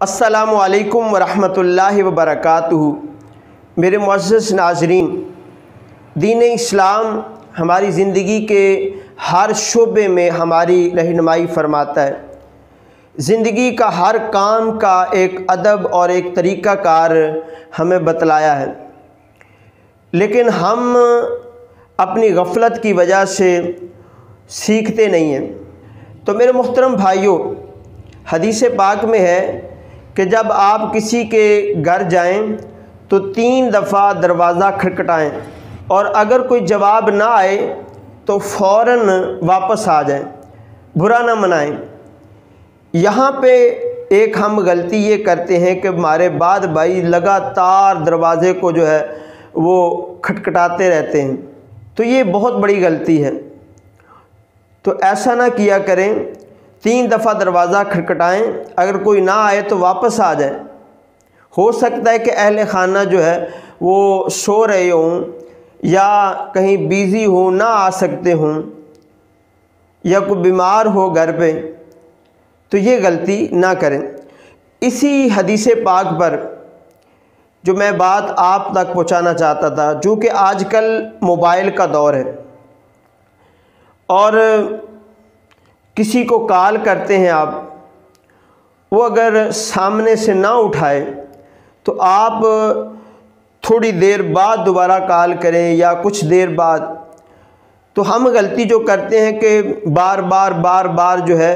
السلام علیکم ورحمۃ وبرکاتہ۔ میرے معزز ناظرین، دین اسلام ہماری زندگی کے ہر شعبے میں ہماری رہنمائی فرماتا ہے۔ زندگی کا ہر کام کا ایک ادب اور ایک طریقہ کار ہمیں بتلایا ہے، لیکن ہم اپنی غفلت کی وجہ سے سیکھتے نہیں ہیں۔ تو میرے محترم بھائیوں، حدیث پاک میں ہے کہ جب آپ کسی کے گھر جائیں تو 3 دفعہ دروازہ کھٹکھٹائیں، اور اگر کوئی جواب نہ آئے تو فوراً واپس آ جائیں، برا نہ منائیں۔ یہاں پہ ایک ہم غلطی یہ کرتے ہیں کہ ہمارے بعد بھائی لگاتار دروازے کو جو ہے وہ کھٹکھٹاتے رہتے ہیں، تو یہ بہت بڑی غلطی ہے۔ تو ایسا نہ کیا کریں، 3 دفعہ دروازہ کھٹکھٹائیں، اگر کوئی نہ آئے تو واپس آ جائیں۔ ہو سکتا ہے کہ اہل خانہ جو ہے وہ سو رہے ہوں یا کہیں بیزی ہوں، نہ آ سکتے ہوں، یا کوئی بیمار ہو گھر پہ، تو یہ غلطی نہ کریں۔ اسی حدیث پاک پر جو میں بات آپ تک پہنچانا چاہتا تھا، چونکہ آج کل موبائل کا دور ہے اور کسی کو کال کرتے ہیں آپ، وہ اگر سامنے سے نہ اٹھائے تو آپ تھوڑی دیر بعد دوبارہ کال کریں یا کچھ دیر بعد۔ تو ہم غلطی جو کرتے ہیں کہ بار بار جو ہے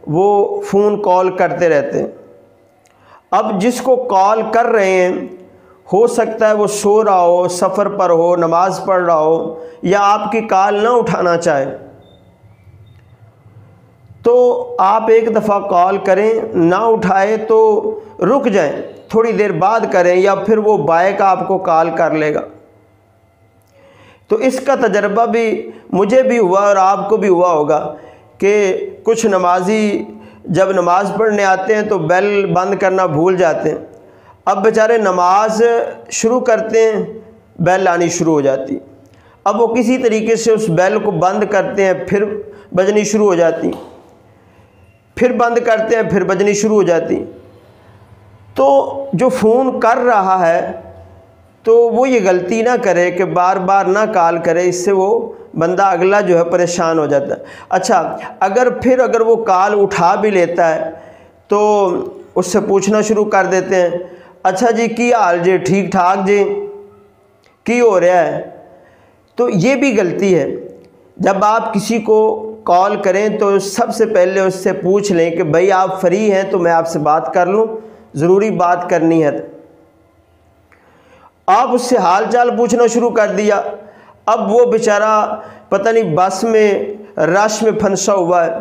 وہ فون کال کرتے رہتے ہیں۔ اب جس کو کال کر رہے ہیں ہو سکتا ہے وہ سو رہا ہو، سفر پر ہو، نماز پڑھ رہا ہو، یا آپ کی کال نہ اٹھانا چاہے، تو آپ ایک دفعہ کال کریں، نہ اٹھائے تو رک جائیں، تھوڑی دیر بعد کریں، یا پھر وہ بائک آپ کو کال کر لے گا۔ تو اس کا تجربہ بھی مجھے بھی ہوا اور آپ کو بھی ہوا ہوگا کہ کچھ نمازی جب نماز پڑھنے آتے ہیں تو بیل بند کرنا بھول جاتے ہیں۔ اب بیچارے نماز شروع کرتے ہیں، بیل آنی شروع ہو جاتی، اب وہ کسی طریقے سے اس بیل کو بند کرتے ہیں، پھر بجنی شروع ہو جاتی، پھر بند کرتے ہیں، پھر بجنی شروع ہو جاتی۔ تو جو فون کر رہا ہے تو وہ یہ غلطی نہ کرے کہ بار بار نہ کال کرے، اس سے وہ بندہ اگلا جو ہے پریشان ہو جاتا ہے۔ اچھا، اگر وہ کال اٹھا بھی لیتا ہے تو اس سے پوچھنا شروع کر دیتے ہیں، اچھا جی کی حال جی، ٹھیک ٹھاک جی، کی ہو رہا ہے؟ تو یہ بھی غلطی ہے۔ جب آپ کسی کو کال کریں تو سب سے پہلے اس سے پوچھ لیں کہ بھئی آپ فری ہیں تو میں آپ سے بات کر لوں، ضروری بات کرنی ہے۔ آپ اس سے حال چال پوچھنا شروع کر دیا، اب وہ بیچارہ پتہ نہیں بس میں رش میں پھنسا ہوا ہے،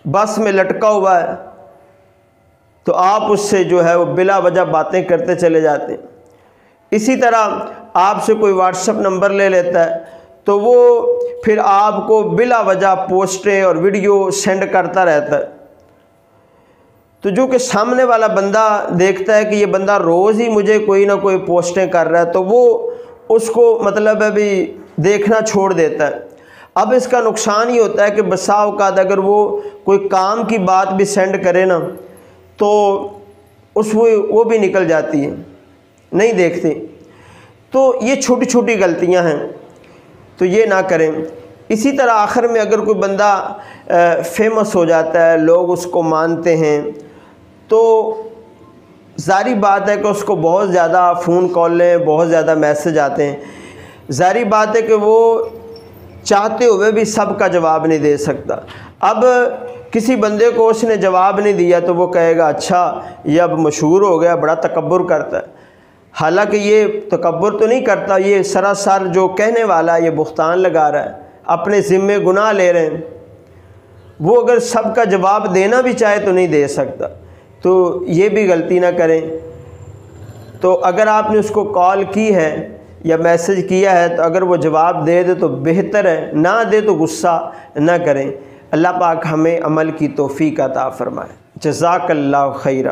بس میں لٹکا ہوا ہے، تو آپ اس سے جو ہے وہ بلا وجہ باتیں کرتے چلے جاتے ہیں۔ اسی طرح آپ سے کوئی واٹس ایپ نمبر لے لیتا ہے تو وہ پھر آپ کو بلا وجہ پوسٹیں اور ویڈیو سینڈ کرتا رہتا ہے۔ تو جو کہ سامنے والا بندہ دیکھتا ہے کہ یہ بندہ روز ہی مجھے کوئی نہ کوئی پوسٹیں کر رہا ہے، تو وہ اس کو مطلب ابھی دیکھنا چھوڑ دیتا ہے۔ اب اس کا نقصان یہ ہوتا ہے کہ بسا اوقات اگر وہ کوئی کام کی بات بھی سینڈ کرے نا تو وہ بھی نکل جاتی ہے، نہیں دیکھتے۔ تو یہ چھوٹی چھوٹی غلطیاں ہیں، تو یہ نہ کریں۔ اسی طرح آخر میں اگر کوئی بندہ فیمس ہو جاتا ہے، لوگ اس کو مانتے ہیں، تو ظاہری بات ہے کہ اس کو بہت زیادہ فون کالیں، بہت زیادہ میسج آتے ہیں۔ ظاہری بات ہے کہ وہ چاہتے ہوئے بھی سب کا جواب نہیں دے سکتا۔ اب کسی بندے کو اس نے جواب نہیں دیا تو وہ کہے گا اچھا یہ اب مشہور ہو گیا، بڑا تکبر کرتا ہے۔ حالانکہ یہ تکبر تو نہیں کرتا، یہ سراسر جو کہنے والا ہے یہ بہتان لگا رہا ہے، اپنے ذمے گناہ لے رہے ہیں۔ وہ اگر سب کا جواب دینا بھی چاہے تو نہیں دے سکتا، تو یہ بھی غلطی نہ کریں۔ تو اگر آپ نے اس کو کال کی ہے یا میسج کیا ہے تو اگر وہ جواب دے دے تو بہتر ہے، نہ دے تو غصہ نہ کریں۔ اللہ پاک ہمیں عمل کی توفیق عطا فرمائے۔ جزاک اللہ خیرہ۔